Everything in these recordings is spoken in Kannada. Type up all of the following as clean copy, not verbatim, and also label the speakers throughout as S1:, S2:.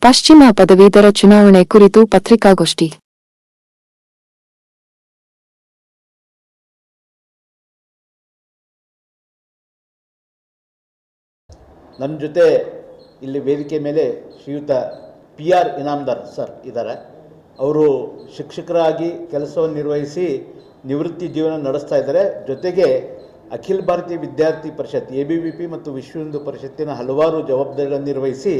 S1: ಪಶ್ಚಿಮ ಪದವೀಧರ ಚುನಾವಣೆ ಕುರಿತು ಪತ್ರಿಕಾಗೋಷ್ಠಿ.
S2: ನನ್ನ ಜೊತೆ ಇಲ್ಲಿ ವೇದಿಕೆ ಮೇಲೆ ಶ್ರೀಯುತ PR ಇನಾಮದಾರ್ ಸರ್ ಇದ್ದಾರೆ. ಅವರು ಶಿಕ್ಷಕರಾಗಿ ಕೆಲಸವನ್ನು ನಿರ್ವಹಿಸಿ ನಿವೃತ್ತಿ ಜೀವನ ನಡೆಸ್ತಾ ಇದ್ದಾರೆ. ಜೊತೆಗೆ ಅಖಿಲ ಭಾರತೀಯ ವಿದ್ಯಾರ್ಥಿ ಪರಿಷತ್ ABVP ಮತ್ತು ವಿಶ್ವ ಹಿಂದೂ ಪರಿಷತ್ತಿನ ಹಲವಾರು ಜವಾಬ್ದಾರಿಗಳನ್ನು ನಿರ್ವಹಿಸಿ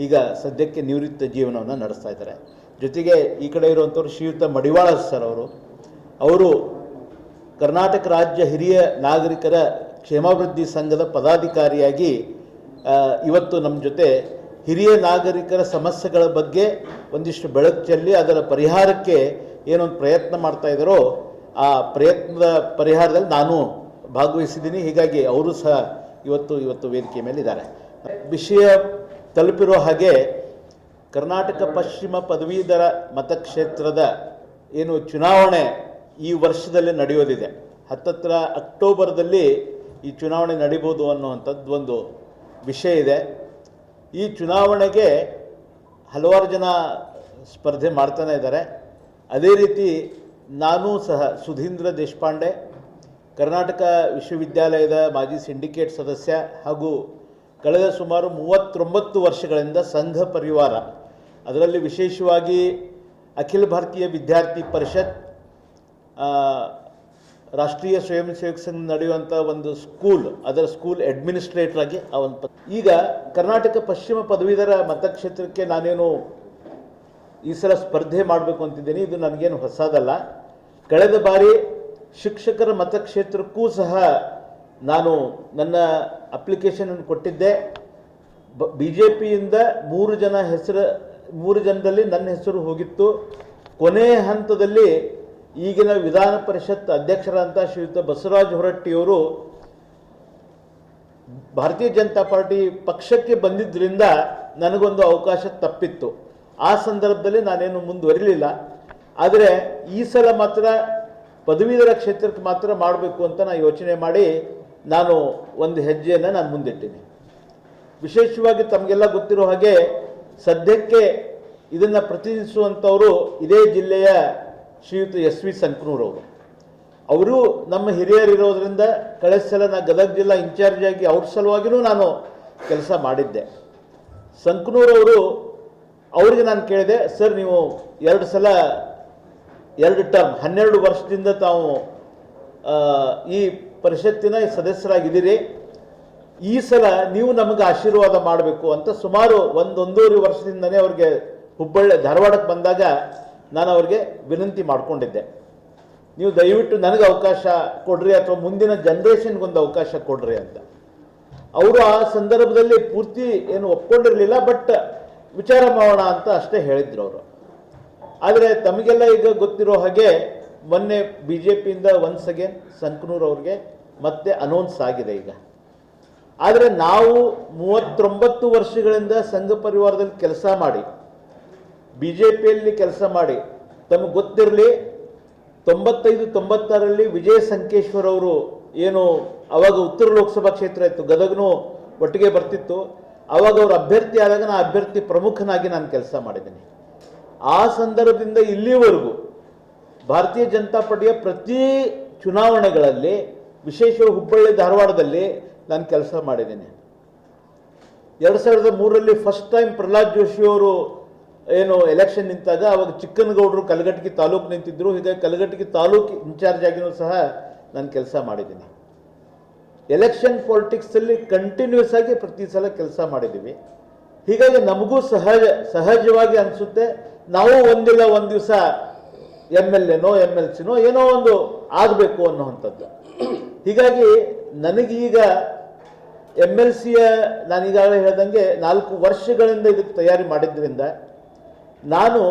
S2: ಈಗ ಸದ್ಯಕ್ಕೆ ನಿವೃತ್ತಿ ಜೀವನವನ್ನು ನಡೆಸ್ತಾ ಇದ್ದಾರೆ. ಜೊತೆಗೆ ಈ ಕಡೆ ಇರುವಂಥವ್ರು ಶ್ರೀಯುತ ಮಡಿವಾಳ ಸರ್ ಅವರು ಕರ್ನಾಟಕ ರಾಜ್ಯ ಹಿರಿಯ ನಾಗರಿಕರ ಕ್ಷೇಮಾಭಿವೃದ್ಧಿ ಸಂಘದ ಪದಾಧಿಕಾರಿಯಾಗಿ ಇವತ್ತು ನಮ್ಮ ಜೊತೆ ಹಿರಿಯ ನಾಗರಿಕರ ಸಮಸ್ಯೆಗಳ ಬಗ್ಗೆ ಒಂದಿಷ್ಟು ಬೆಳಕು ಚೆಲ್ಲಿ ಅದರ ಪರಿಹಾರಕ್ಕೆ ಏನೊಂದು ಪ್ರಯತ್ನ ಮಾಡ್ತಾ ಇದ್ದಾರೋ ಆ ಪ್ರಯತ್ನದ ಪರಿಹಾರದಲ್ಲಿ ನಾನು ಭಾಗವಹಿಸಿದ್ದೀನಿ. ಹೀಗಾಗಿ ಅವರು ಸಹ ಇವತ್ತು ವೇದಿಕೆ ಮೇಲೆ ಇದ್ದಾರೆ. ವಿಷಯ ತಲುಪಿರೋ ಹಾಗೆ ಕರ್ನಾಟಕ ಪಶ್ಚಿಮ ಪದವೀಧರ ಮತಕ್ಷೇತ್ರದ ಏನು ಚುನಾವಣೆ ಈ ವರ್ಷದಲ್ಲಿ ನಡೆಯೋದಿದೆ. ಹತ್ತತ್ರ ಅಕ್ಟೋಬರ್ದಲ್ಲಿ ಈ ಚುನಾವಣೆ ನಡೀಬೋದು ಅನ್ನುವಂಥದ್ದು ಒಂದು ವಿಷಯ ಇದೆ. ಈ ಚುನಾವಣೆಗೆ ಹಲವಾರು ಜನ ಸ್ಪರ್ಧೆ ಮಾಡ್ತಾನೆ ಇದ್ದಾರೆ. ಅದೇ ರೀತಿ ನಾನೂ ಸಹ ಸುಧೀಂದ್ರ ದೇಶಪಾಂಡೆ, ಕರ್ನಾಟಕ ವಿಶ್ವವಿದ್ಯಾಲಯದ ಮಾಜಿ ಸಿಂಡಿಕೇಟ್ ಸದಸ್ಯ ಹಾಗೂ ಕಳೆದ ಸುಮಾರು 39 ವರ್ಷಗಳಿಂದ ಸಂಘ ಪರಿವಾರ, ಅದರಲ್ಲಿ ವಿಶೇಷವಾಗಿ ಅಖಿಲ ಭಾರತೀಯ ವಿದ್ಯಾರ್ಥಿ ಪರಿಷತ್, ರಾಷ್ಟ್ರೀಯ ಸ್ವಯಂ ಸೇವಕ ಸಂಘ ನಡೆಯುವಂಥ ಒಂದು ಸ್ಕೂಲ್, ಅದರ ಸ್ಕೂಲ್ ಅಡ್ಮಿನಿಸ್ಟ್ರೇಟರ್ ಆಗಿ ಈಗ ಕರ್ನಾಟಕ ಪಶ್ಚಿಮ ಪದವೀಧರ ಮತಕ್ಷೇತ್ರಕ್ಕೆ ನಾನೇನು ಈ ಸಲ ಸ್ಪರ್ಧೆ ಮಾಡಬೇಕು ಅಂತಿದ್ದೀನಿ. ಇದು ನನಗೇನು ಹೊಸದಲ್ಲ. ಕಳೆದ ಬಾರಿ ಶಿಕ್ಷಕರ ಮತಕ್ಷೇತ್ರಕ್ಕೂ ಸಹ ನಾನು ನನ್ನ ಅಪ್ಲಿಕೇಶನನ್ನು ಕೊಟ್ಟಿದ್ದೆ. BJPಯಿಂದ 3 ಜನರಲ್ಲಿ ನನ್ನ ಹೆಸರು ಹೋಗಿತ್ತು. ಕೊನೆಯ ಹಂತದಲ್ಲಿ ಈಗಿನ ವಿಧಾನ ಪರಿಷತ್ ಅಧ್ಯಕ್ಷರಾದಂಥ ಶ್ರೀಯುತ ಬಸವರಾಜ ಹೊರಟ್ಟಿಯವರು ಭಾರತೀಯ ಜನತಾ ಪಾರ್ಟಿ ಪಕ್ಷಕ್ಕೆ ಬಂದಿದ್ದರಿಂದ ನನಗೊಂದು ಅವಕಾಶ ತಪ್ಪಿತ್ತು. ಆ ಸಂದರ್ಭದಲ್ಲಿ ನಾನೇನು ಮುಂದುವರಿಲಿಲ್ಲ. ಆದರೆ ಈ ಸಲ ಮಾತ್ರ ಪದವೀಧರ ಕ್ಷೇತ್ರಕ್ಕೆ ಮಾತ್ರ ಮಾಡಬೇಕು ಅಂತ ನಾನು ಯೋಚನೆ ಮಾಡಿ ನಾನು ಒಂದು ಹೆಜ್ಜೆಯನ್ನು ನಾನು ಮುಂದಿಟ್ಟಿನಿ. ವಿಶೇಷವಾಗಿ ತಮಗೆಲ್ಲ ಗೊತ್ತಿರೋ ಹಾಗೆ ಸದ್ಯಕ್ಕೆ ಇದನ್ನು ಪ್ರತಿನಿಧಿಸುವಂಥವರು ಇದೇ ಜಿಲ್ಲೆಯ ಶ್ರೀಯುತ SV ಸಂಕನೂರವರು. ಅವರು ನಮ್ಮ ಹಿರಿಯರಿರೋದ್ರಿಂದ ಕಳೆದ ಸಲ ನಾನು ಗದಗ ಜಿಲ್ಲಾ ಇನ್ಚಾರ್ಜ್ ಆಗಿ ಅವ್ರ ಸಲುವಾಗಿಯೂ ನಾನು ಕೆಲಸ ಮಾಡಿದ್ದೆ. ಸಂಕನೂರವರು ಅವರಿಗೆ ನಾನು ಕೇಳಿದೆ, ಸರ್ ನೀವು 2 ಟರ್ಮ್ 12 ವರ್ಷದಿಂದ ತಾವು ಈ ಪರಿಷತ್ತಿನ ಸದಸ್ಯರಾಗಿದ್ದೀರಿ. ಈ ಸಲ ನೀವು ನಮಗೆ ಆಶೀರ್ವಾದ ಮಾಡಬೇಕು ಅಂತ ಸುಮಾರು 1.5 ವರ್ಷದಿಂದನೇ ಅವ್ರಿಗೆ ಧಾರವಾಡಕ್ಕೆ ಬಂದಾಗ ನಾನು ಅವ್ರಿಗೆ ವಿನಂತಿ ಮಾಡಿಕೊಂಡಿದ್ದೆ, ನೀವು ದಯವಿಟ್ಟು ನನಗೆ ಅವಕಾಶ ಕೊಡ್ರಿ ಅಥವಾ ಮುಂದಿನ ಜನ್ರೇಷನ್ಗೊಂದು ಅವಕಾಶ ಕೊಡ್ರಿ ಅಂತ. ಅವರು ಆ ಸಂದರ್ಭದಲ್ಲಿ ಪೂರ್ತಿ ಏನು ಒಪ್ಕೊಂಡಿರಲಿಲ್ಲ, ಬಟ್ ವಿಚಾರ ಮಾಡೋಣ ಅಂತ ಅಷ್ಟೇ ಹೇಳಿದ್ರು ಅವರು. ಆದರೆ ತಮಗೆಲ್ಲ ಈಗ ಗೊತ್ತಿರೋ ಹಾಗೆ ಮೊನ್ನೆ BJPಯಿಂದ ಒನ್ಸ್ ಅಗೇನ್ ಸಂಕನೂರ್ ಅವ್ರಿಗೆ ಮತ್ತೆ ಅನೌನ್ಸ್ ಆಗಿದೆ ಈಗ. ಆದರೆ ನಾವು 39 ವರ್ಷಗಳಿಂದ ಸಂಘ ಪರಿವಾರದಲ್ಲಿ ಕೆಲಸ ಮಾಡಿ BJPಯಲ್ಲಿ ಕೆಲಸ ಮಾಡಿ ತಮಗೆ ಗೊತ್ತಿರಲಿ, 95-96ರಲ್ಲಿ ವಿಜಯ ಸಂಕೇಶ್ವರ್ ಅವರು ಏನು ಅವಾಗ ಉತ್ತರ ಲೋಕಸಭಾ ಕ್ಷೇತ್ರ ಇತ್ತು, ಗದಗನೂ ಒಟ್ಟಿಗೆ ಬರ್ತಿತ್ತು, ಅವಾಗ ಅವರು ಅಭ್ಯರ್ಥಿ ಆದಾಗ ನಾನು ಅಭ್ಯರ್ಥಿ ಪ್ರಮುಖನಾಗಿ ನಾನು ಕೆಲಸ ಮಾಡಿದ್ದೀನಿ. ಆ ಸಂದರ್ಭದಿಂದ ಇಲ್ಲಿವರೆಗೂ ಭಾರತೀಯ ಜನತಾ ಪಾರ್ಟಿಯ ಪ್ರತಿ ಚುನಾವಣೆಗಳಲ್ಲಿ, ವಿಶೇಷವಾಗಿ ಹುಬ್ಬಳ್ಳಿ ಧಾರವಾಡದಲ್ಲಿ ನಾನು ಕೆಲಸ ಮಾಡಿದ್ದೀನಿ. 2003ರಲ್ಲಿ ಫಸ್ಟ್ ಟೈಮ್ ಪ್ರಹ್ಲಾದ್ ಜೋಶಿ ಅವರು ಏನು ಎಲೆಕ್ಷನ್ ನಿಂತಾಗ ಅವಾಗ ಚಿಕ್ಕನಗೌಡರು ಕಲಘಟಗಿ ತಾಲೂಕು ನಿಂತಿದ್ದರು. ಹೀಗಾಗಿ ಕಲಘಟಗಿ ತಾಲೂಕು ಇನ್ಚಾರ್ಜ್ ಆಗಿಯೂ ಸಹ ನಾನು ಕೆಲಸ ಮಾಡಿದ್ದೀನಿ. ಎಲೆಕ್ಷನ್ ಪಾಲಿಟಿಕ್ಸಲ್ಲಿ ಕಂಟಿನ್ಯೂಸ್ ಆಗಿ ಪ್ರತಿ ಸಲ ಕೆಲಸ ಮಾಡಿದ್ದೀವಿ. ಹೀಗಾಗಿ ನಮಗೂ ಸಹಜವಾಗಿ ಅನಿಸುತ್ತೆ, ನಾವು ಒಂದಿಲ್ಲ ಒಂದು ದಿವಸ MLAನೋ MLCನೋ ಏನೋ ಒಂದು ಆಗಬೇಕು ಅನ್ನೋವಂಥದ್ದು. ಹೀಗಾಗಿ ನನಗೀಗ MLCಯ ನಾನೀಗಾಗಲೇ ಹೇಳ್ದಂಗೆ 4 ವರ್ಷಗಳಿಂದ ಇದಕ್ಕೆ ತಯಾರಿ ಮಾಡಿದ್ರಿಂದ ನಾನು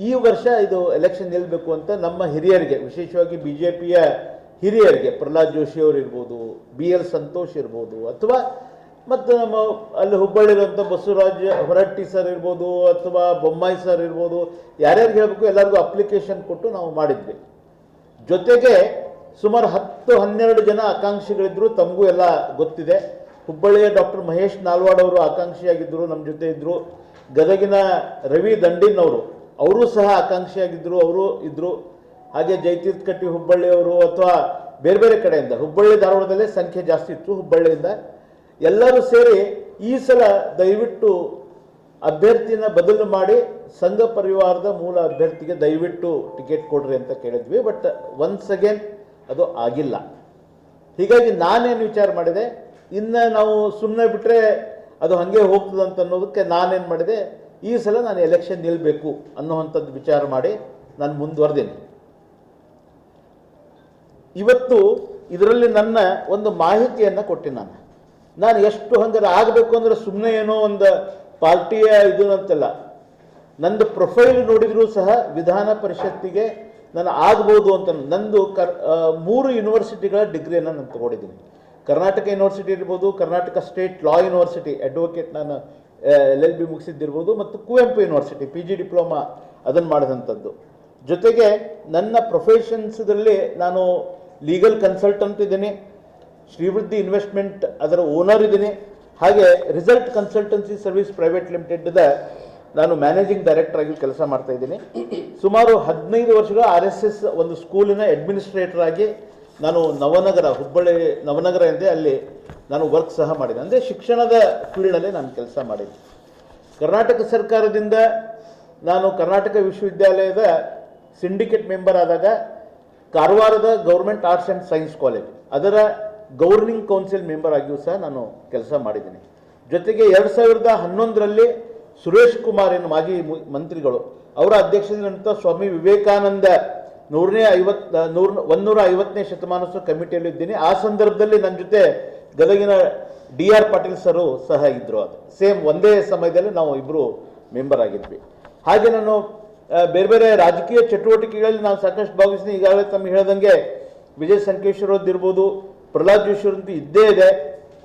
S2: ಈ ವರ್ಷ ಇದು ಎಲೆಕ್ಷನ್ ನಿಲ್ಲಬೇಕು ಅಂತ ನಮ್ಮ ಹಿರಿಯರಿಗೆ, ವಿಶೇಷವಾಗಿ BJPಯ ಹಿರಿಯರಿಗೆ, ಪ್ರಹ್ಲಾದ್ ಜೋಶಿ ಅವರು ಇರ್ಬೋದು, BL ಸಂತೋಷ್ ಇರ್ಬೋದು, ಅಥವಾ ಮತ್ತು ನಮ್ಮ ಅಲ್ಲಿ ಹುಬ್ಬಳ್ಳಿರುವಂಥ ಬಸವರಾಜ ಹೊರಟ್ಟಿ ಸರ್ ಇರ್ಬೋದು, ಅಥವಾ ಬೊಮ್ಮಾಯಿ ಸರ್ ಇರ್ಬೋದು, ಯಾರ್ಯಾರಿಗೆ ಹೇಳಬೇಕು ಎಲ್ಲರಿಗೂ ಅಪ್ಲಿಕೇಶನ್ ಕೊಟ್ಟು ನಾವು ಮಾಡಿದ್ವಿ. ಜೊತೆಗೆ ಸುಮಾರು 10-12 ಜನ ಆಕಾಂಕ್ಷಿಗಳಿದ್ದರು. ತಮಗೂ ಎಲ್ಲ ಗೊತ್ತಿದೆ. ಹುಬ್ಬಳ್ಳಿಯ ಡಾಕ್ಟರ್ ಮಹೇಶ್ ನಾಲ್ವಾಡ್ ಅವರು ಆಕಾಂಕ್ಷಿಯಾಗಿದ್ದರು, ನಮ್ಮ ಜೊತೆ ಇದ್ದರು. ಗದಗಿನ ರವಿ ದಂಡಿನ್ ಅವರು ಸಹ ಆಕಾಂಕ್ಷಿಯಾಗಿದ್ದರು, ಅವರು ಇದ್ದರು. ಹಾಗೆ ಜಯತೀರ್ಥ ಕಟ್ಟಿ ಹುಬ್ಬಳ್ಳಿಯವರು ಅಥವಾ ಬೇರೆ ಬೇರೆ ಕಡೆಯಿಂದ, ಹುಬ್ಬಳ್ಳಿ ಧಾರವಾಡದಲ್ಲೇ ಸಂಖ್ಯೆ ಜಾಸ್ತಿ ಇತ್ತು, ಹುಬ್ಬಳ್ಳಿಯಿಂದ ಎಲ್ಲರೂ ಸೇರಿ ಈ ಸಲ ದಯವಿಟ್ಟು ಅಭ್ಯರ್ಥಿನ ಬದಲು ಮಾಡಿ ಸಂಘ ಪರಿವಾರದ ಮೂಲ ಅಭ್ಯರ್ಥಿಗೆ ದಯವಿಟ್ಟು ಟಿಕೆಟ್ ಕೊಡ್ರಿ ಅಂತ ಕೇಳಿದ್ವಿ. ಬಟ್ ಒನ್ಸ್ ಅಗೇನ್ ಅದು ಆಗಿಲ್ಲ. ಹೀಗಾಗಿ ನಾನೇನು ವಿಚಾರ ಮಾಡಿದೆ, ಇನ್ನು ನಾವು ಸುಮ್ಮನೆ ಬಿಟ್ಟರೆ ಅದು ಹಾಗೆ ಹೋಗ್ತದಂತ ಅನ್ನೋದಕ್ಕೆ ನಾನೇನು ಮಾಡಿದೆ, ಈ ಸಲ ನಾನು ಎಲೆಕ್ಷನ್ ನಿಲ್ಲಬೇಕು ಅನ್ನುವಂಥದ್ದು ವಿಚಾರ ಮಾಡಿ ನಾನು ಮುಂದುವರೆದೇನೆ. ಇವತ್ತು ಇದರಲ್ಲಿ ನನ್ನ ಒಂದು ಮಾಹಿತಿಯನ್ನು ಕೊಟ್ಟೆ. ನಾನು ಎಷ್ಟು ಹಂಗಾರೆ ಆಗಬೇಕು ಅಂದರೆ ಸುಮ್ಮನೆ ಏನೋ ಒಂದು ಪಾರ್ಟಿಯ ಇದು ಅಂತಲ್ಲ, ನಂದು ಪ್ರೊಫೈಲ್ ನೋಡಿದರೂ ಸಹ ವಿಧಾನ ಪರಿಷತ್ತಿಗೆ ನಾನು ಆಗ್ಬೋದು ಅಂತ. ನಂದು 3 ಯೂನಿವರ್ಸಿಟಿಗಳ ಡಿಗ್ರಿಯನ್ನು ನಾನು ತಗೊಂಡಿದ್ದೀನಿ. ಕರ್ನಾಟಕ ಯೂನಿವರ್ಸಿಟಿ ಇರ್ಬೋದು, ಕರ್ನಾಟಕ ಸ್ಟೇಟ್ ಲಾ ಯೂನಿವರ್ಸಿಟಿ ಅಡ್ವೊಕೇಟ್ ನಾನು LLB ಮುಗಿಸಿದ್ದಿರ್ಬೋದು, ಮತ್ತು ಕುವೆಂಪು ಯೂನಿವರ್ಸಿಟಿ PG ಡಿಪ್ಲೊಮಾ ಅದನ್ನು ಮಾಡಿದಂಥದ್ದು. ಜೊತೆಗೆ ನನ್ನ ಪ್ರೊಫೆಷನ್ಸ್ದಲ್ಲಿ ನಾನು ಲೀಗಲ್ ಕನ್ಸಲ್ಟೆಂಟ್ ಇದ್ದೀನಿ, ಶ್ರೀವೃದ್ಧಿ ಇನ್ವೆಸ್ಟ್ಮೆಂಟ್ ಅದರ ಓನರ್ ಇದ್ದೀನಿ, ಹಾಗೆ ರಿಸಲ್ಟ್ ಕನ್ಸಲ್ಟೆನ್ಸಿ ಸರ್ವಿಸ್ ಪ್ರೈವೇಟ್ ಲಿಮಿಟೆಡ್ದ ನಾನು ಮ್ಯಾನೇಜಿಂಗ್ ಡೈರೆಕ್ಟರ್ ಆಗಿ ಕೆಲಸ ಮಾಡ್ತಾ ಇದ್ದೀನಿ. ಸುಮಾರು 15 ವರ್ಷಗಳ RSS ಒಂದು ಸ್ಕೂಲಿನ ಅಡ್ಮಿನಿಸ್ಟ್ರೇಟರ್ ಆಗಿ ನಾನು ಹುಬ್ಬಳ್ಳಿ ನವನಗರ ಎಂದೇ ಅಲ್ಲಿ ನಾನು ವರ್ಕ್ ಸಹ ಮಾಡಿದೆ. ಅಂದರೆ ಶಿಕ್ಷಣದ ಫೀಲ್ಡಲ್ಲಿ ನಾನು ಕೆಲಸ ಮಾಡಿದ್ದೆ. ಕರ್ನಾಟಕ ಸರ್ಕಾರದಿಂದ ನಾನು ಕರ್ನಾಟಕ ವಿಶ್ವವಿದ್ಯಾಲಯದ ಸಿಂಡಿಕೇಟ್ ಮೆಂಬರ್ ಆದಾಗ ಕಾರವಾರದ government arts and science college ಅದರ ಗವರ್ನಿಂಗ್ ಕೌನ್ಸಿಲ್ ಮೆಂಬರ್ ಆಗಿಯೂ ಸಹ ನಾನು ಕೆಲಸ ಮಾಡಿದ್ದೀನಿ. ಜೊತೆಗೆ 2011ರಲ್ಲಿ ಸುರೇಶ್ ಕುಮಾರ್ ಏನು ಮಾಜಿ ಮಂತ್ರಿಗಳು ಅವರ ಅಧ್ಯಕ್ಷತೆಯಂಥ ಸ್ವಾಮಿ ವಿವೇಕಾನಂದ 150ನೇ ಶತಮಾನೋತ್ಸವ ಕಮಿಟಿಯಲ್ಲಿ ಇದ್ದೀನಿ. ಆ ಸಂದರ್ಭದಲ್ಲಿ ನನ್ನ ಜೊತೆ ಗದಗಿನ DR ಪಾಟೀಲ್ ಸರು ಸಹ ಇದ್ದರು. ಅದು ಸೇಮ್ ಒಂದೇ ಸಮಯದಲ್ಲಿ ನಾವು ಇಬ್ಬರು ಮೆಂಬರ್ ಆಗಿದ್ವಿ. ಹಾಗೆ ನಾನು ಬೇರೆ ಬೇರೆ ರಾಜಕೀಯ ಚಟುವಟಿಕೆಗಳಲ್ಲಿ ನಾನು ಸಾಕಷ್ಟು ಭಾಗವಹಿಸ್ತೀನಿ. ಈಗಾಗಲೇ ತಮಗೆ ಹೇಳ್ದಂಗೆ ವಿಜಯ್ ಸಂಕೇಶ್ವರದ್ದು ಇರ್ಬೋದು, ಪ್ರಹ್ಲಾದ್ ಜೋಶಿಯವರಂತೂ ಇದ್ದೇ ಇದೆ.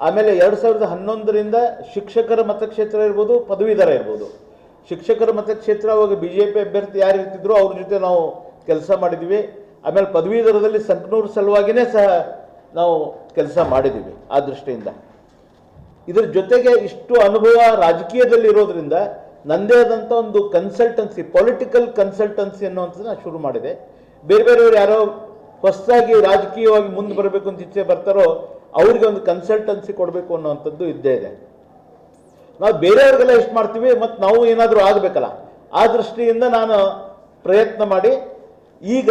S2: ಆಮೇಲೆ 2011ರಿಂದ ಶಿಕ್ಷಕರ ಮತಕ್ಷೇತ್ರ ಇರ್ಬೋದು, ಪದವೀಧರ ಇರ್ಬೋದು. ಶಿಕ್ಷಕರ ಮತಕ್ಷೇತ್ರ ಅವಾಗ BJP ಅಭ್ಯರ್ಥಿ ಯಾರು ಇರ್ತಿದ್ರು ಅವ್ರ ಜೊತೆ ನಾವು ಕೆಲಸ ಮಾಡಿದ್ದೀವಿ. ಆಮೇಲೆ ಪದವೀಧರದಲ್ಲಿ ಸಂಕನೂರು ಸಲುವಾಗಿಯೇ ಸಹ ನಾವು ಕೆಲಸ ಮಾಡಿದ್ದೀವಿ. ಆ ದೃಷ್ಟಿಯಿಂದ ಇದರ ಜೊತೆಗೆ ಇಷ್ಟು ಅನುಭವ ರಾಜಕೀಯದಲ್ಲಿ ಇರೋದ್ರಿಂದ ನನ್ನದೇ ಆದಂಥ ಒಂದು ಕನ್ಸಲ್ಟೆನ್ಸಿ, ಪೊಲಿಟಿಕಲ್ ಕನ್ಸಲ್ಟೆನ್ಸಿ ಅನ್ನುವಂಥದ್ದು ನಾನು ಶುರು ಮಾಡಿದೆ. ಬೇರೆ ಬೇರೆಯವರು ಯಾರೋ ಹೊಸದಾಗಿ ರಾಜಕೀಯವಾಗಿ ಮುಂದೆ ಬರಬೇಕು ಅಂತ ಇಚ್ಛೆ ಬರ್ತಾರೋ ಅವ್ರಿಗೆ ಒಂದು ಕನ್ಸಲ್ಟೆನ್ಸಿ ಕೊಡಬೇಕು ಅನ್ನೋವಂಥದ್ದು ಇದ್ದೇ ಇದೆ. ನಾವು ಬೇರೆಯವ್ರಿಗೆಲ್ಲ ಎಷ್ಟು ಮಾಡ್ತೀವಿ, ಮತ್ತು ನಾವು ಏನಾದರೂ ಆಗಬೇಕಲ್ಲ, ಆ ದೃಷ್ಟಿಯಿಂದ ನಾನು ಪ್ರಯತ್ನ ಮಾಡಿ ಈಗ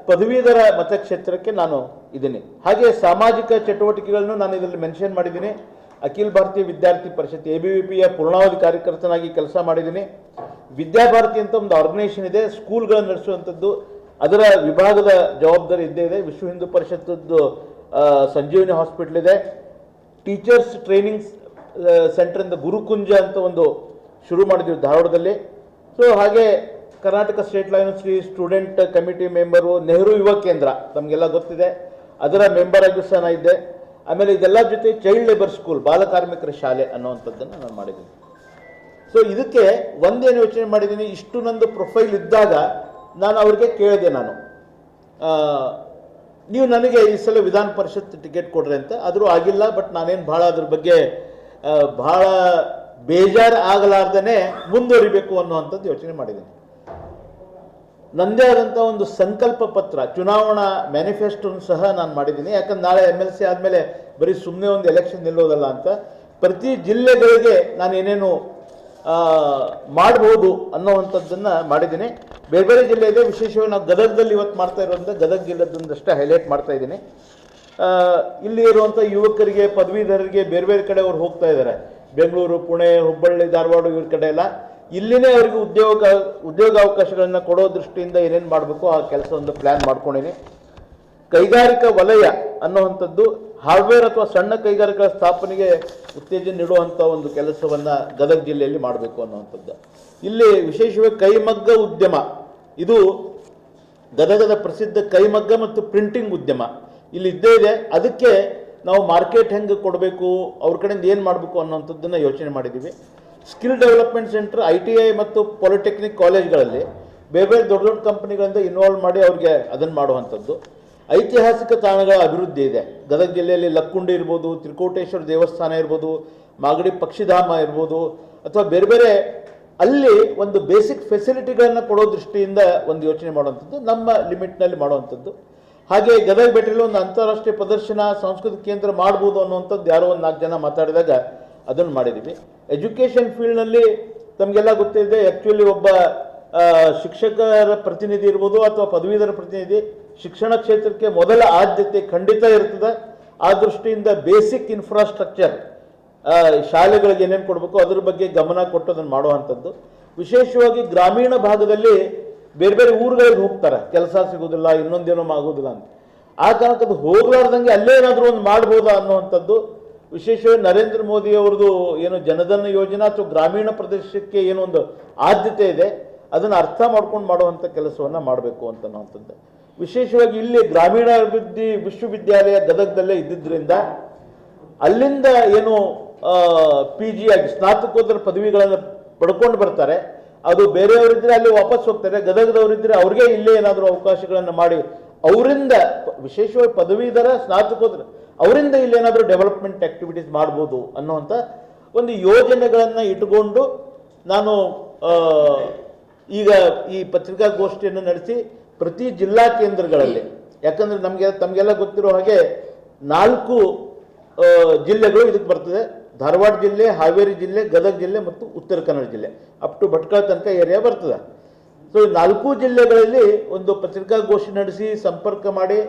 S2: ಪದವೀಧರ ಮತಕ್ಷೇತ್ರಕ್ಕೆ ನಾನು ಇದ್ದೀನಿ. ಹಾಗೆ ಸಾಮಾಜಿಕ ಚಟುವಟಿಕೆಗಳನ್ನು ನಾನು ಇದರಲ್ಲಿ ಮೆನ್ಷನ್ ಮಾಡಿದ್ದೀನಿ. ಅಖಿಲ ಭಾರತೀಯ ವಿದ್ಯಾರ್ಥಿ ಪರಿಷತ್ ABVPಯ ಪೂರ್ಣಾವಧಿ ಕಾರ್ಯಕರ್ತನಾಗಿ ಕೆಲಸ ಮಾಡಿದ್ದೀನಿ. ವಿದ್ಯಾಭಾರತಿ ಅಂತ ಒಂದು ಆರ್ಗನೈಸೇಷನ್ ಇದೆ, ಸ್ಕೂಲ್ಗಳನ್ನು ನಡೆಸುವಂಥದ್ದು, ಅದರ ವಿಭಾಗದ ಜವಾಬ್ದಾರಿ ಇದ್ದೇ ಇದೆ. ವಿಶ್ವ ಹಿಂದೂ ಪರಿಷತ್ತದ್ದು ಸಂಜೀವನಿ ಹಾಸ್ಪಿಟಲ್ ಇದೆ. ಟೀಚರ್ಸ್ ಟ್ರೈನಿಂಗ್ ಸೆಂಟರಿಂದ ಗುರುಕುಂಜ ಅಂತ ಒಂದು ಶುರು ಮಾಡಿದ್ವಿ ಧಾರವಾಡದಲ್ಲಿ. ಸೊ ಹಾಗೆ ಕರ್ನಾಟಕ ಸ್ಟೇಟ್ ಲಾ university student committee member, Nehru ಯುವ ಕೇಂದ್ರ ತಮಗೆಲ್ಲ ಗೊತ್ತಿದೆ, ಅದರ ಮೆಂಬರ್ ಆಗಿ ಸಹ ನಾನು ಇದ್ದೆ. ಆಮೇಲೆ ಇದೆಲ್ಲ ಜೊತೆ ಚೈಲ್ಡ್ ಲೇಬರ್ ಸ್ಕೂಲ್, ಬಾಲಕಾರ್ಮಿಕರ ಶಾಲೆ ಅನ್ನುವಂಥದ್ದನ್ನು ನಾನು ಮಾಡಿದ್ದೀನಿ. ಸೊ ಇದಕ್ಕೆ ಒಂದೇನು ಯೋಚನೆ ಮಾಡಿದ್ದೀನಿ, ಇಷ್ಟು ನಂದು ಪ್ರೊಫೈಲ್ ಇದ್ದಾಗ ನಾನು ಅವ್ರಿಗೆ ಕೇಳಿದೆ, ನೀವು ನನಗೆ ಈ ಸಲ ವಿಧಾನ ಪರಿಷತ್ ಟಿಕೆಟ್ ಕೊಡ್ರಿ ಅಂತ. ಆದರೂ ಆಗಿಲ್ಲ. ಬಟ್ ನಾನೇನು ಭಾಳ ಅದ್ರ ಬಗ್ಗೆ ಭಾಳ ಬೇಜಾರು ಆಗಲಾರ್ದೇ ಮುಂದುವರಿಬೇಕು ಅನ್ನುವಂಥದ್ದು ಯೋಚನೆ ಮಾಡಿದ್ದೀನಿ. ನನ್ನದೇ ಆದಂಥ ಒಂದು ಸಂಕಲ್ಪ ಪತ್ರ, ಚುನಾವಣಾ ಮ್ಯಾನಿಫೆಸ್ಟೋನು ಸಹ ನಾನು ಮಾಡಿದ್ದೀನಿ. ಯಾಕಂದ್ರೆ ನಾಳೆ MLC ಆದಮೇಲೆ ಬರೀ ಸುಮ್ಮನೆ ಒಂದು ಎಲೆಕ್ಷನ್ ನಿಲ್ಲೋದಲ್ಲ ಅಂತ ಪ್ರತಿ ಜಿಲ್ಲೆಗಳಿಗೆ ನಾನು ಏನೇನು ಮಾಡ್ಬೋದು ಅನ್ನೋವಂಥದ್ದನ್ನು ಮಾಡಿದ್ದೀನಿ. ಬೇರೆ ಬೇರೆ ಜಿಲ್ಲೆ ಇದೆ, ವಿಶೇಷವಾಗಿ ನಾವು ಗದಗದಲ್ಲಿ ಇವತ್ತು ಮಾಡ್ತಾ ಇರೋದ್ರಿಂದ ಗದಗ ಜಿಲ್ಲೆದೊಂದಷ್ಟೇ ಹೈಲೈಟ್ ಮಾಡ್ತಾ ಇದ್ದೀನಿ. ಇಲ್ಲಿ ಇರುವಂಥ ಯುವಕರಿಗೆ, ಪದವೀಧರರಿಗೆ ಬೇರೆ ಬೇರೆ ಕಡೆ ಅವ್ರು ಹೋಗ್ತಾ ಇದ್ದಾರೆ, ಬೆಂಗಳೂರು, ಪುಣೆ, ಹುಬ್ಬಳ್ಳಿ, ಧಾರವಾಡ ಇವ್ರ ಕಡೆ ಎಲ್ಲ. ಇಲ್ಲಿನೇ ಅವರಿಗೆ ಉದ್ಯೋಗಾವಕಾಶಗಳನ್ನು ಕೊಡೋ ದೃಷ್ಟಿಯಿಂದ ಏನೇನು ಮಾಡಬೇಕು ಆ ಕೆಲಸ ಒಂದು ಪ್ಲ್ಯಾನ್ ಮಾಡ್ಕೊಂಡಿನಿ. ಕೈಗಾರಿಕಾ ವಲಯ ಅನ್ನುವಂಥದ್ದು, ಹಾರ್ಡ್ವೇರ್ ಅಥವಾ ಸಣ್ಣ ಕೈಗಾರಿಕಾ ಸ್ಥಾಪನೆಗೆ ಉತ್ತೇಜನ ನೀಡುವಂಥ ಒಂದು ಕೆಲಸವನ್ನು ಗದಗ ಜಿಲ್ಲೆಯಲ್ಲಿ ಮಾಡಬೇಕು ಅನ್ನುವಂಥದ್ದು. ಇಲ್ಲಿ ವಿಶೇಷವಾಗಿ ಕೈಮಗ್ಗ ಉದ್ಯಮ, ಇದು ಗದಗದ ಪ್ರಸಿದ್ಧ ಕೈಮಗ್ಗ ಮತ್ತು ಪ್ರಿಂಟಿಂಗ್ ಉದ್ಯಮ ಇಲ್ಲಿ ಇದ್ದೇ ಇದೆ. ಅದಕ್ಕೆ ನಾವು ಮಾರ್ಕೆಟ್ ಹೆಂಗೆ ಕೊಡಬೇಕು, ಅವ್ರ ಕಡೆಯಿಂದ ಏನು ಮಾಡಬೇಕು ಅನ್ನೋಂಥದ್ದನ್ನು ಯೋಚನೆ ಮಾಡಿದ್ದೀವಿ. ಸ್ಕಿಲ್ ಡೆವಲಪ್ಮೆಂಟ್ ಸೆಂಟರ್, ITI ಮತ್ತು ಪಾಲಿಟೆಕ್ನಿಕ್ ಕಾಲೇಜ್ಗಳಲ್ಲಿ ಬೇರೆ ಬೇರೆ ದೊಡ್ಡ ದೊಡ್ಡ ಕಂಪ್ನಿಗಳಿಂದ ಇನ್ವಾಲ್ವ್ ಮಾಡಿ ಅವ್ರಿಗೆ ಅದನ್ನು ಮಾಡುವಂಥದ್ದು. ಐತಿಹಾಸಿಕ ತಾಣಗಳ ಅಭಿವೃದ್ಧಿ ಇದೆ ಗದಗ ಜಿಲ್ಲೆಯಲ್ಲಿ. ಲಕ್ಕುಂಡಿ ಇರ್ಬೋದು, ತ್ರಿಕೋಟೇಶ್ವರ ದೇವಸ್ಥಾನ ಇರ್ಬೋದು, ಮಾಗಡಿ ಪಕ್ಷಿಧಾಮ ಇರ್ಬೋದು, ಅಥವಾ ಬೇರೆ ಬೇರೆ ಅಲ್ಲಿ ಒಂದು ಬೇಸಿಕ್ ಫೆಸಿಲಿಟಿಗಳನ್ನು ಕೊಡೋ ದೃಷ್ಟಿಯಿಂದ ಒಂದು ಯೋಚನೆ ಮಾಡುವಂಥದ್ದು, ನಮ್ಮ ಲಿಮಿಟ್ನಲ್ಲಿ ಮಾಡುವಂಥದ್ದು. ಹಾಗೆ ಗದಗ ಬೆಟ್ಟಲ್ಲಿ ಒಂದು ಅಂತಾರಾಷ್ಟ್ರೀಯ ಪ್ರದರ್ಶನ ಸಾಂಸ್ಕೃತಿಕ ಕೇಂದ್ರ ಮಾಡ್ಬೋದು ಅನ್ನುವಂಥದ್ದು ಯಾರೋ ಒಂದು 4 ಜನ ಮಾತಾಡಿದಾಗ ಅದನ್ನು ಮಾಡಿದ್ದೀವಿ. ಎಜುಕೇಷನ್ ಫೀಲ್ಡ್ನಲ್ಲಿ ತಮಗೆಲ್ಲ ಗೊತ್ತಿದೆ, ಆ್ಯಕ್ಚುಲಿ ಒಬ್ಬ ಶಿಕ್ಷಕರ ಪ್ರತಿನಿಧಿ ಇರ್ಬೋದು ಅಥವಾ ಪದವೀಧರ ಪ್ರತಿನಿಧಿ ಶಿಕ್ಷಣ ಕ್ಷೇತ್ರಕ್ಕೆ ಮೊದಲ ಆದ್ಯತೆ ಖಂಡಿತ ಇರ್ತದೆ. ಆ ದೃಷ್ಟಿಯಿಂದ ಬೇಸಿಕ್ ಇನ್ಫ್ರಾಸ್ಟ್ರಕ್ಚರ್, ಶಾಲೆಗಳಿಗೆ ಏನೇನು ಕೊಡಬೇಕು ಅದ್ರ ಬಗ್ಗೆ ಗಮನ ಕೊಟ್ಟು ಅದನ್ನು ಮಾಡುವಂಥದ್ದು. ವಿಶೇಷವಾಗಿ ಗ್ರಾಮೀಣ ಭಾಗದಲ್ಲಿ ಬೇರೆ ಬೇರೆ ಊರುಗಳಿಗೆ ಹೋಗ್ತಾರೆ, ಕೆಲಸ ಸಿಗೋದಿಲ್ಲ, ಇನ್ನೊಂದೇನೋ ಆಗೋದಿಲ್ಲ ಅಂತ. ಆ ಕಾರಣಕ್ಕೆ ಅದು ಹೋಗ್ಲಾರ್ದಂಗೆ ಅಲ್ಲೇ ಏನಾದರೂ ಒಂದು ಮಾಡ್ಬೋದಾ ಅನ್ನುವಂಥದ್ದು. ವಿಶೇಷವಾಗಿ ನರೇಂದ್ರ ಮೋದಿ ಅವ್ರದ್ದು ಏನು ಜನಧನ ಯೋಜನಾ ಅಥವಾ ಗ್ರಾಮೀಣ ಪ್ರದೇಶಕ್ಕೆ ಏನೋ ಒಂದು ಆದ್ಯತೆ ಇದೆ, ಅದನ್ನು ಅರ್ಥ ಮಾಡ್ಕೊಂಡು ಮಾಡುವಂಥ ಕೆಲಸವನ್ನು ಮಾಡಬೇಕು ಅಂತನ್ನುವಂಥದ್ದು. ವಿಶೇಷವಾಗಿ ಇಲ್ಲಿ ಗ್ರಾಮೀಣಾಭಿವೃದ್ಧಿ ವಿಶ್ವವಿದ್ಯಾಲಯ ಗದಗದಲ್ಲೇ ಇದ್ದಿದ್ದರಿಂದ ಅಲ್ಲಿಂದ ಏನು PG ಆಗಿ ಸ್ನಾತಕೋತ್ತರ ಪದವಿಗಳನ್ನು ಪಡ್ಕೊಂಡು ಬರ್ತಾರೆ, ಅದು ಬೇರೆಯವರಿದ್ದರೆ ಅಲ್ಲಿ ವಾಪಸ್ ಹೋಗ್ತಾರೆ, ಗದಗದವರಿದ್ದರೆ ಅವ್ರಿಗೆ ಇಲ್ಲೇ ಏನಾದರೂ ಅವಕಾಶಗಳನ್ನು ಮಾಡಿ ಅವರಿಂದ ವಿಶೇಷವಾಗಿ ಪದವೀಧರ ಸ್ನಾತಕೋತ್ತರ ಅವರಿಂದ ಇಲ್ಲೇನಾದರೂ ಡೆವಲಪ್ಮೆಂಟ್ ಆ್ಯಕ್ಟಿವಿಟೀಸ್ ಮಾಡ್ಬೋದು ಅನ್ನುವಂಥ ಒಂದು ಯೋಜನೆಗಳನ್ನು ಇಟ್ಟುಕೊಂಡು ನಾನು ಈಗ ಈ ಪತ್ರಿಕಾಗೋಷ್ಠಿಯನ್ನು ನಡೆಸಿ ಪ್ರತಿ ಜಿಲ್ಲಾ ಕೇಂದ್ರಗಳಲ್ಲಿ, ಯಾಕಂದರೆ ತಮಗೆಲ್ಲ ಗೊತ್ತಿರೋ ಹಾಗೆ 4 ಜಿಲ್ಲೆಗಳು ಇದಕ್ಕೆ ಬರ್ತದೆ. ಧಾರವಾಡ ಜಿಲ್ಲೆ, ಹಾವೇರಿ ಜಿಲ್ಲೆ, ಗದಗ ಜಿಲ್ಲೆ ಮತ್ತು ಉತ್ತರ ಕನ್ನಡ ಜಿಲ್ಲೆ, ಅಪ್ ಟು ಭಟ್ಕಳ ತನಕ ಏರಿಯಾ ಬರ್ತದೆ. ಸೊ ಈ 4 ಜಿಲ್ಲೆಗಳಲ್ಲಿ ಒಂದು ಪತ್ರಿಕಾಗೋಷ್ಠಿ ನಡೆಸಿ ಸಂಪರ್ಕ ಮಾಡಿ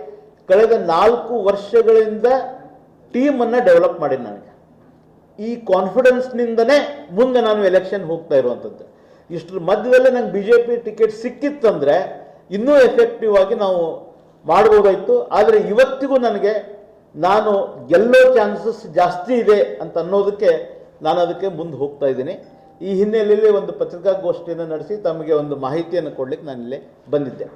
S2: ಕಳೆದ 4 ವರ್ಷಗಳಿಂದ ಟೀಮನ್ನು ಡೆವಲಪ್ ಮಾಡಿ ನನಗೆ ಈ ಕಾನ್ಫಿಡೆನ್ಸ್ನಿಂದನೇ ಮುಂದೆ ನಾನು ಎಲೆಕ್ಷನ್ ಹೋಗ್ತಾ ಇರುವಂಥದ್ದು. ಇಷ್ಟರ ಮಧ್ಯದಲ್ಲೇ ನಂಗೆ BJP ಟಿಕೆಟ್ ಸಿಕ್ಕಿತ್ತಂದರೆ ಇನ್ನೂ ಎಫೆಕ್ಟಿವ್ ಆಗಿ ನಾವು ಮಾಡ್ಬೋದಾಯಿತು. ಆದರೆ ಇವತ್ತಿಗೂ ನನಗೆ ನಾನು ಗೆಲ್ಲೋ ಚಾನ್ಸಸ್ ಜಾಸ್ತಿ ಇದೆ ಅಂತ ಅನ್ನೋದಕ್ಕೆ ನಾನು ಅದಕ್ಕೆ ಮುಂದೆ ಹೋಗ್ತಾ ಇದ್ದೀನಿ. ಈ ಹಿನ್ನೆಲೆಯಲ್ಲಿ ಒಂದು ಪತ್ರಿಕಾಗೋಷ್ಠಿಯನ್ನು ನಡೆಸಿ ತಮಗೆ ಒಂದು ಮಾಹಿತಿಯನ್ನು ಕೊಡಲಿಕ್ಕೆ ನಾನು ಇಲ್ಲೇ ಬಂದಿದ್ದೆ.